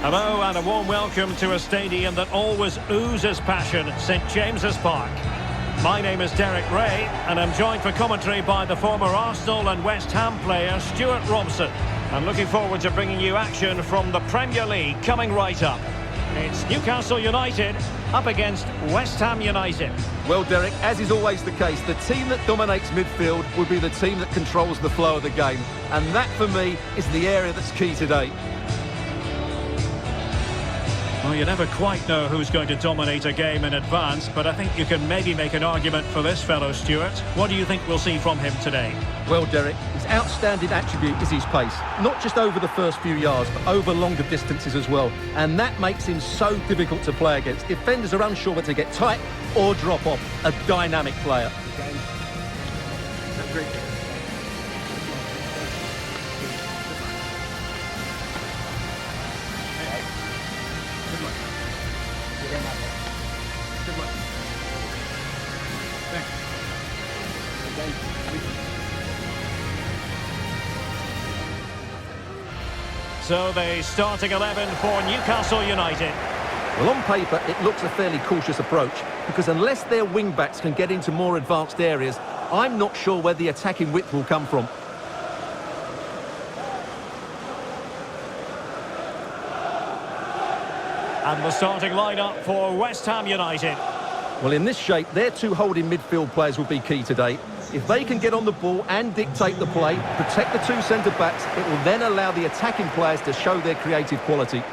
Hello and a warm welcome to a stadium that always oozes passion, St James's Park. My name is Derek Ray and I'm joined for commentary by the former Arsenal and West Ham player Stuart Robson. I'm looking forward to bringing you action from the Premier League coming right up. It's Newcastle United up against West Ham United. Well, Derek, as is always the case, the team that dominates midfield will be the team that controls the flow of the game. And that, for me, is the area that's key today. Well, you never quite know who's going to dominate a game in advance, but I think you can maybe make an argument for this fellow, Stuart. What do you think we'll see from him today? Well, Derek, his outstanding attribute is his pace. Not just over the first few yards, but over longer distances as well. And that makes him so difficult to play against. Defenders are unsure whether to get tight or drop off. A dynamic player. So the starting 11 for Newcastle United. Well, on paper, it looks a fairly cautious approach, because unless their wing-backs can get into more advanced areas, I'm not sure where the attacking width will come from. And the starting lineup for West Ham United. Well, in this shape, their two holding midfield players will be key today. If they can get on the ball and dictate the play, protect the two centre-backs, it will then allow the attacking players to show their creative quality.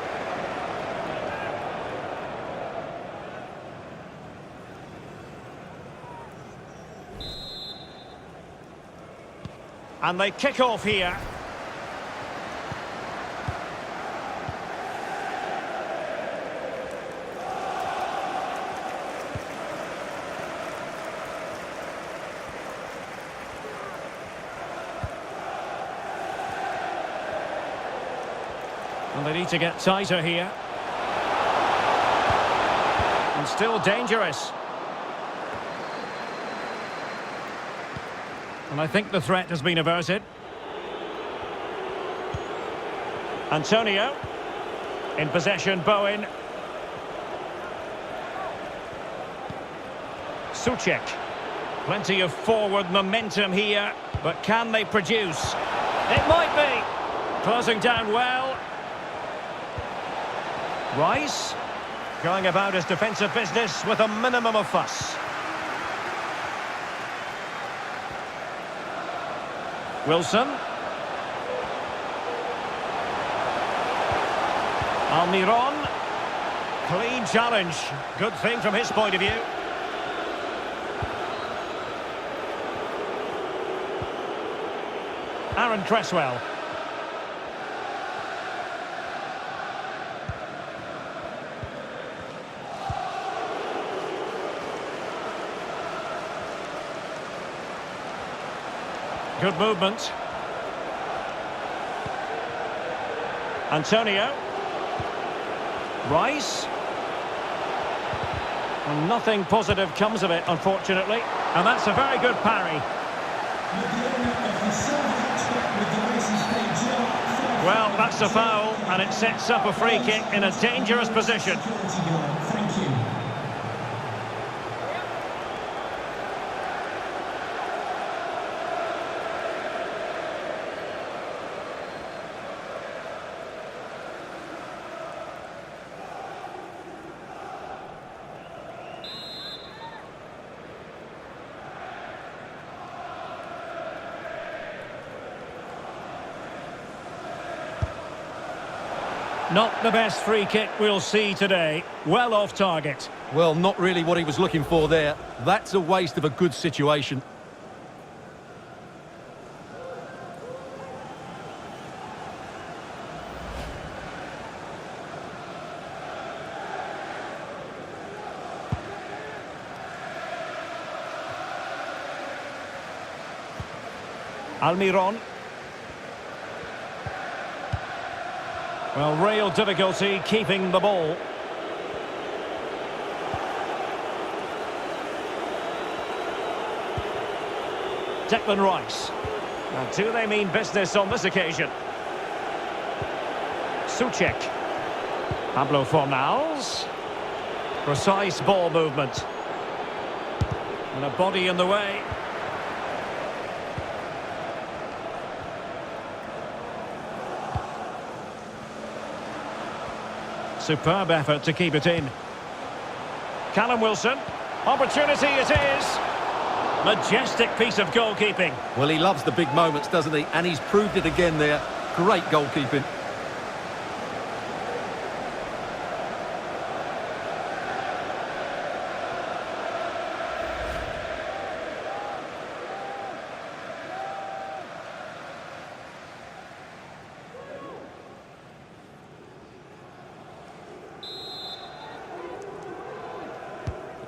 And they kick off here. And they need to get tighter here. And still dangerous. And I think the threat has been averted. Antonio. In possession, Bowen. Souček. Plenty of forward momentum here. But can they produce? It might be. Closing down well. Rice, going about his defensive business with a minimum of fuss. Wilson. Almiron. Clean challenge. Good thing from his point of view. Aaron Cresswell. Good movement. Antonio. Rice. And nothing positive comes of it, unfortunately. And that's a very good parry. Well, that's a foul, and it sets up a free kick in a dangerous position. Not the best free kick we'll see today. Well off target. Well, not really what he was looking for there. That's a waste of a good situation. Almiron. Well, real difficulty keeping the ball. Declan Rice. Now, do they mean business on this occasion? Souček. Pablo Fornals. Precise ball movement. And a body in the way. Superb effort to keep it in. Callum Wilson. Opportunity it is. Majestic piece of goalkeeping. Well, he loves the big moments, doesn't he? And he's proved it again there. Great goalkeeping.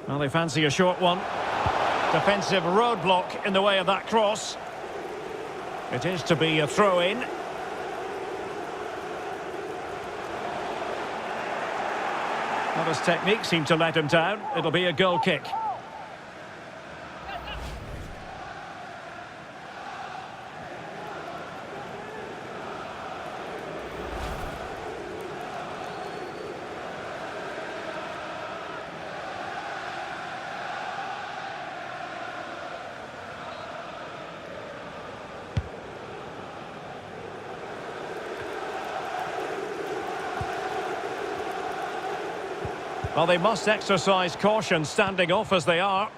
Well, they fancy a short one. Defensive roadblock in the way of that cross. It is to be a throw-in. Well, his technique seemed to let him down. It'll be a goal kick. Well, they must exercise caution standing off as they are.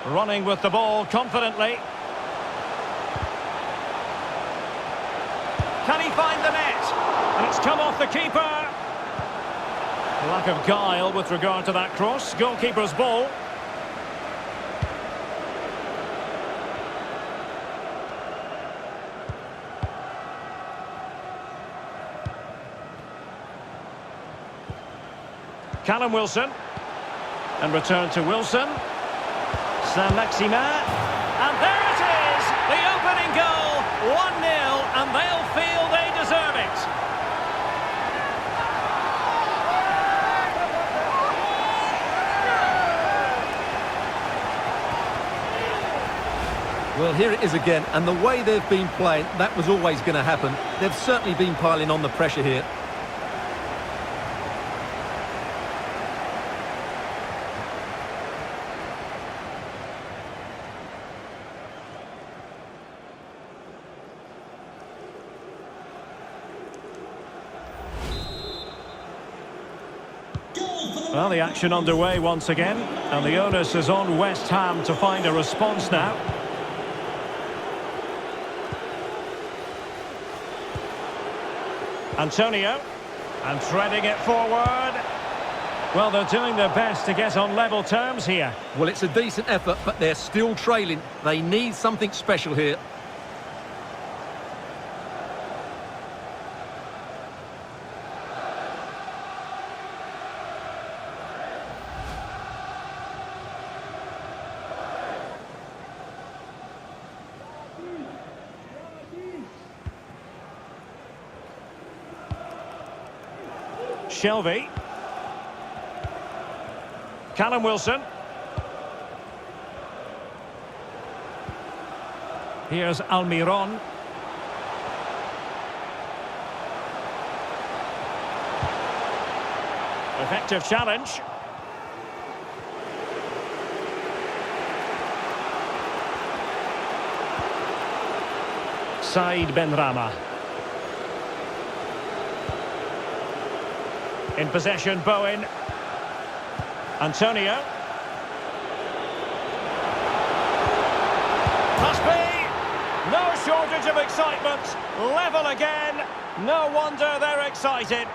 Running with the ball confidently. Can he find the net? And it's come off the keeper. Lack of guile with regard to that cross. Goalkeeper's ball. Callum Wilson. And return to Wilson. Saint-Maximin. And there it is! The opening goal. 1-0, and they'll feel they deserve it. Well, here it is again, and the way they've been playing, that was always going to happen. They've certainly been piling on the pressure here. Well, the action underway once again, and the onus is on West Ham to find a response now. Antonio, and threading it forward. Well, they're doing their best to get on level terms here. Well, it's a decent effort, but they're still trailing. They need something special here. Shelby. Callum Wilson. Here's Almiron. Effective challenge. Said Benrahma. In possession, Bowen. Antonio. Must be. No shortage of excitement. Level again. No wonder they're excited.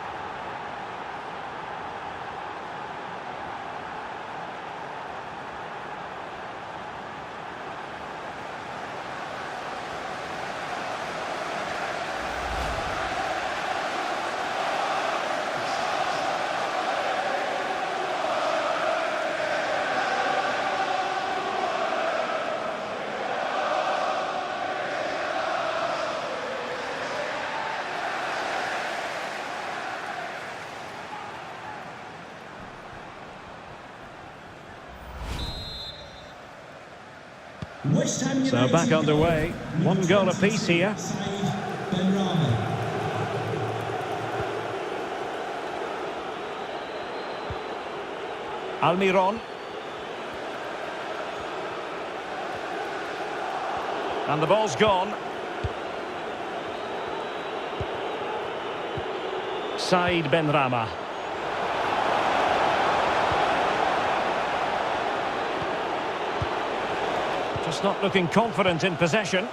So back underway. One goal apiece here. Almiron. And the ball's gone. Said Benrahma. Just not looking confident in possession.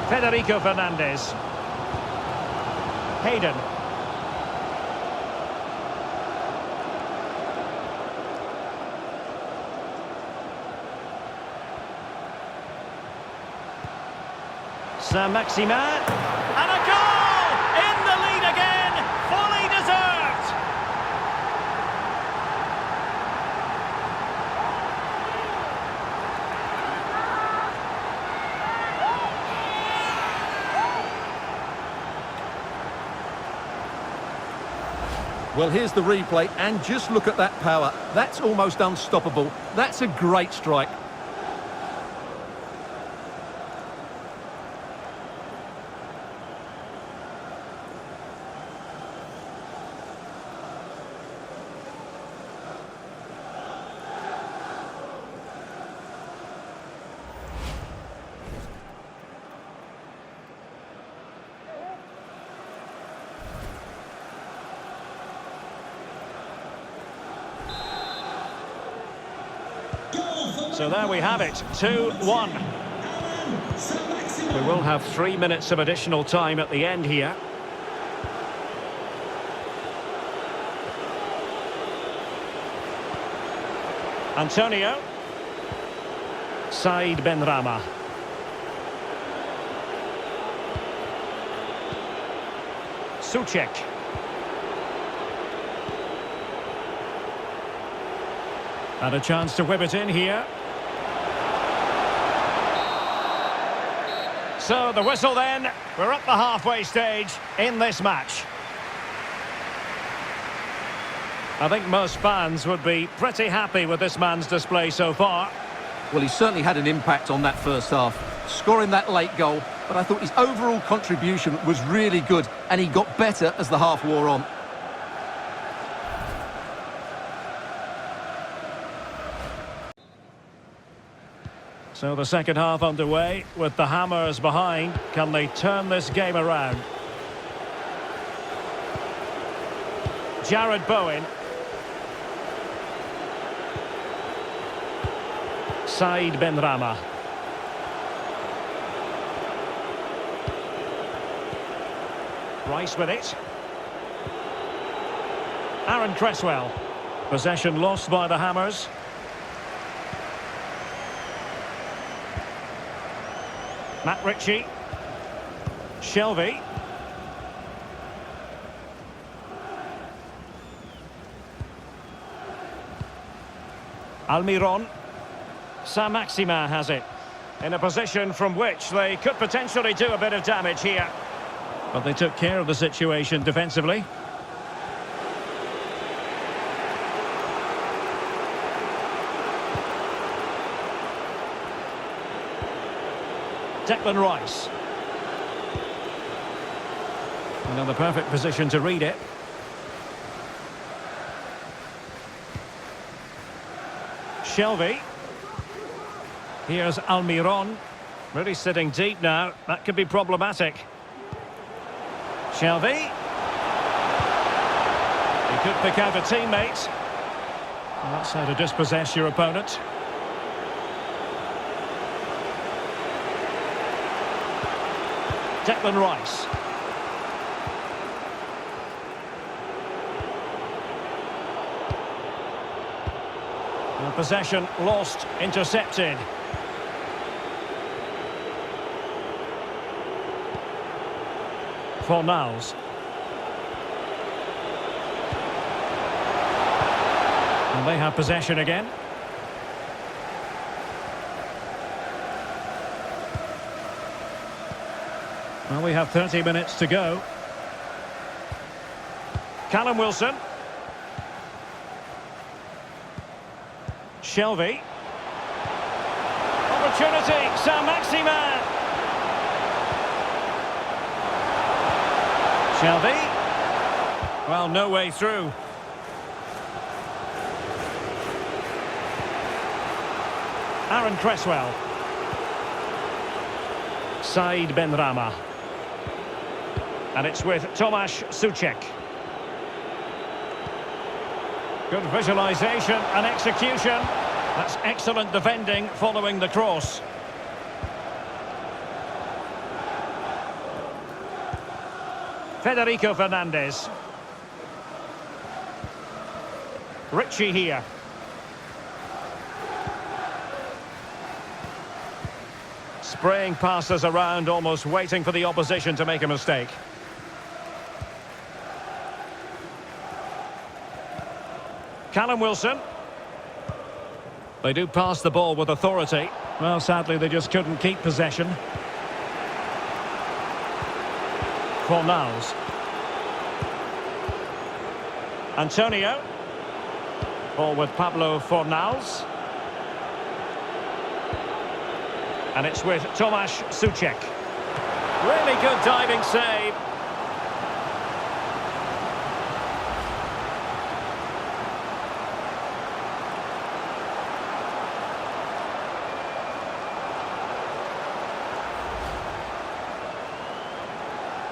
Federico Fernandez. Hayden. Saint-Maximin. And a goal! In the lead again! Fully deserved! Well, here's the replay, and just look at that power. That's almost unstoppable. That's a great strike. So there we have it, 2-1. We will have 3 minutes of additional time at the end here. Antonio. Said Benrahma. Souček. And a chance to whip it in here. So the whistle then, we're at the halfway stage in this match. I think most fans would be pretty happy with this man's display so far. Well, he certainly had an impact on that first half, scoring that late goal, but I thought his overall contribution was really good, and he got better as the half wore on. So the second half underway with the Hammers behind. Can they turn this game around? Jared Bowen. Said Benrahma. Rice with it. Aaron Cresswell. Possession lost by the Hammers. Matt Ritchie. Shelvey. Almiron. Saint-Maximin has it. In a position from which they could potentially do a bit of damage here. But they took care of the situation defensively. Declan Rice. Another perfect position to read it. Shelvey. Here's Almiron. Really sitting deep now. That could be problematic. Shelvey. He could pick out a teammate. Well, that's how to dispossess your opponent. Declan Rice. And possession lost, intercepted. Fornals. And they have possession again. Well, we have 30 minutes to go. Callum Wilson. Shelvey. Opportunity, Saint-Maximin. Shelby. Well, no way through. Aaron Cresswell. Said Benrahma. And it's with Tomasz Suchek. Good visualisation and execution. That's excellent defending following the cross. Federico Fernandez. Richie here. Spraying passes around, almost waiting for the opposition to make a mistake. Callum Wilson. They do pass the ball with authority. Well, sadly, they just couldn't keep possession. Fornals. Antonio. Ball with Pablo Fornals. And it's with Tomasz Suchek. Really good diving save.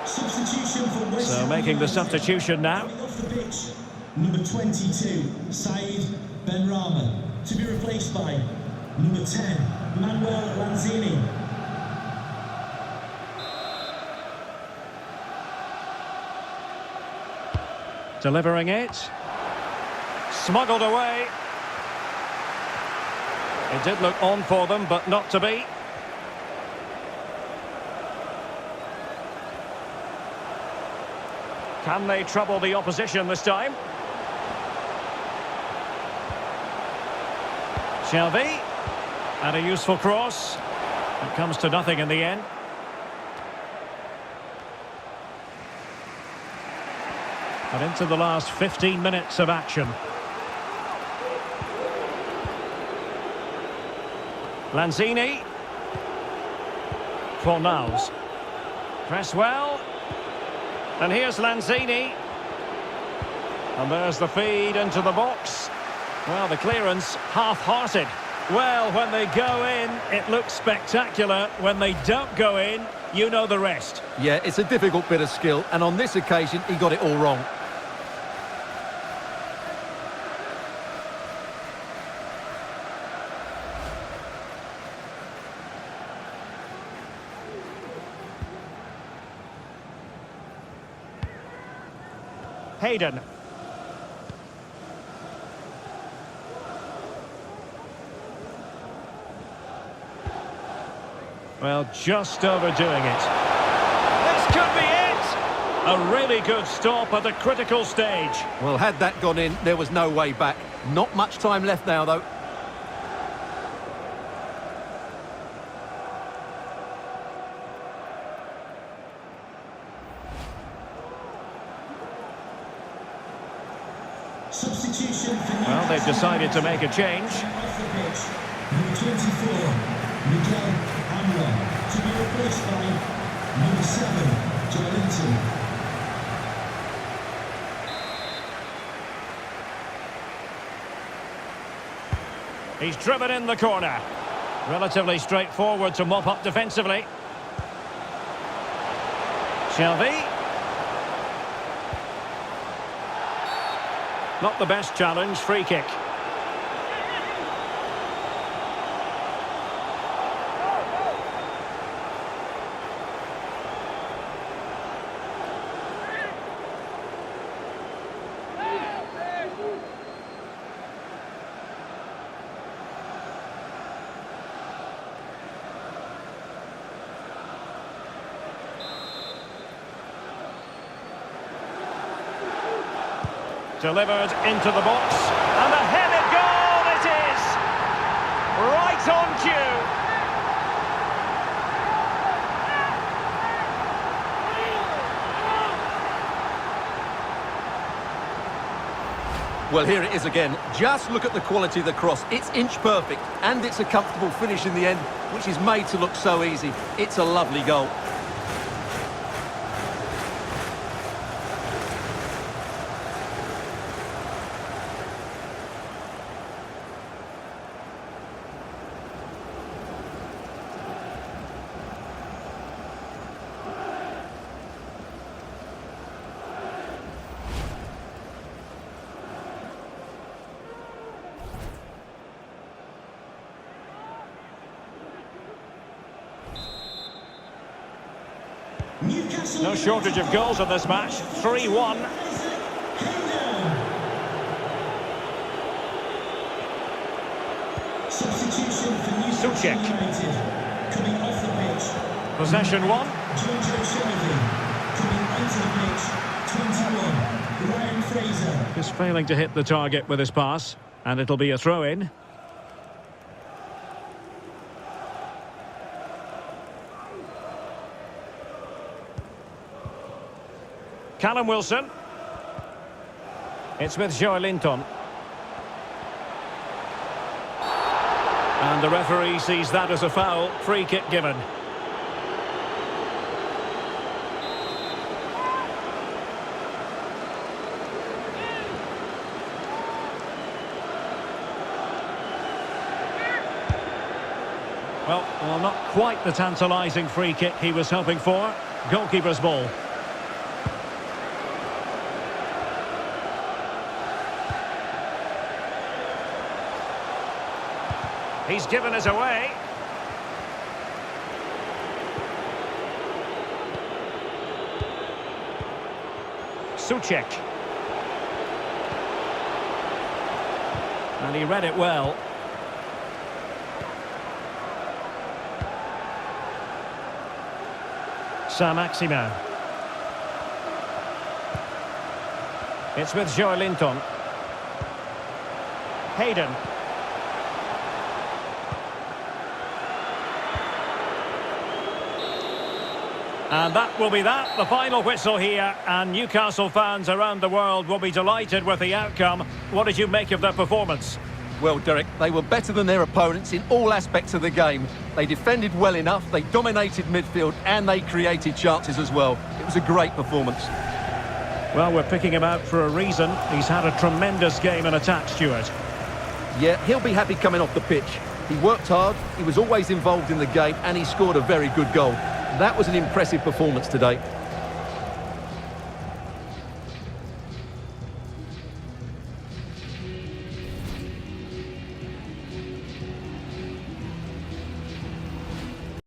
Substitution for West So Ham making the United. substitution now. Coming off the pitch, number 22, Said Benrahma, to be replaced by number 10, Manuel Lanzini. Delivering it. Smuggled away. It did look on for them, but not to be. Can they trouble the opposition this time? Shelby. And a useful cross. It comes to nothing in the end. But into the last 15 minutes of action. Lanzini. Fornals. Cresswell. And here's Lanzini. And there's the feed into the box. Well, the clearance half-hearted. Well, when they go in, it looks spectacular. When they don't go in, you know the rest. Yeah, it's a difficult bit of skill, and on this occasion, he got it all wrong. Hayden. Well, just overdoing it. This could be it! A really good stop at a critical stage. Well, had that gone in, there was no way back. Not much time left now, though. Substitution for Well, they've decided to make a change. off the pitch, number 24, Miguel Amra, to be replaced by number 7, Joelinton. He's driven in the corner. Relatively straightforward to mop up defensively. Shelby. Not the best challenge, free kick. Delivered into the box, and a headed goal it is! Right on cue! Well, here it is again. Just look at the quality of the cross. It's inch perfect, and it's a comfortable finish in the end, which is made to look so easy. It's a lovely goal. Newcastle. No shortage of goals in this match. 3-1. Substitution for Newcastle Suchek. United. Coming off the pitch. Possession one. Giorgio Shelby. Coming onto the pitch. 21. Ryan Fraser. Just failing to hit the target with his pass. And it'll be a throw-in. Callum Wilson. It's with Joe Linton. And the referee sees that as a foul. Free kick given. Well, not quite the tantalising free kick he was hoping for. Goalkeeper's ball. He's given us away. Suchek. And he read it well. Saint-Maximin. It's with Joe Linton. Hayden. And that will be that, the final whistle here, and Newcastle fans around the world will be delighted with the outcome. What did you make of their performance? Well, Derek, they were better than their opponents in all aspects of the game. They defended well enough, they dominated midfield, and they created chances as well. It was a great performance. Well, we're picking him out for a reason. He's had a tremendous game in attack, Stuart. Yeah, he'll be happy coming off the pitch. He worked hard, he was always involved in the game, and he scored a very good goal. That was an impressive performance today.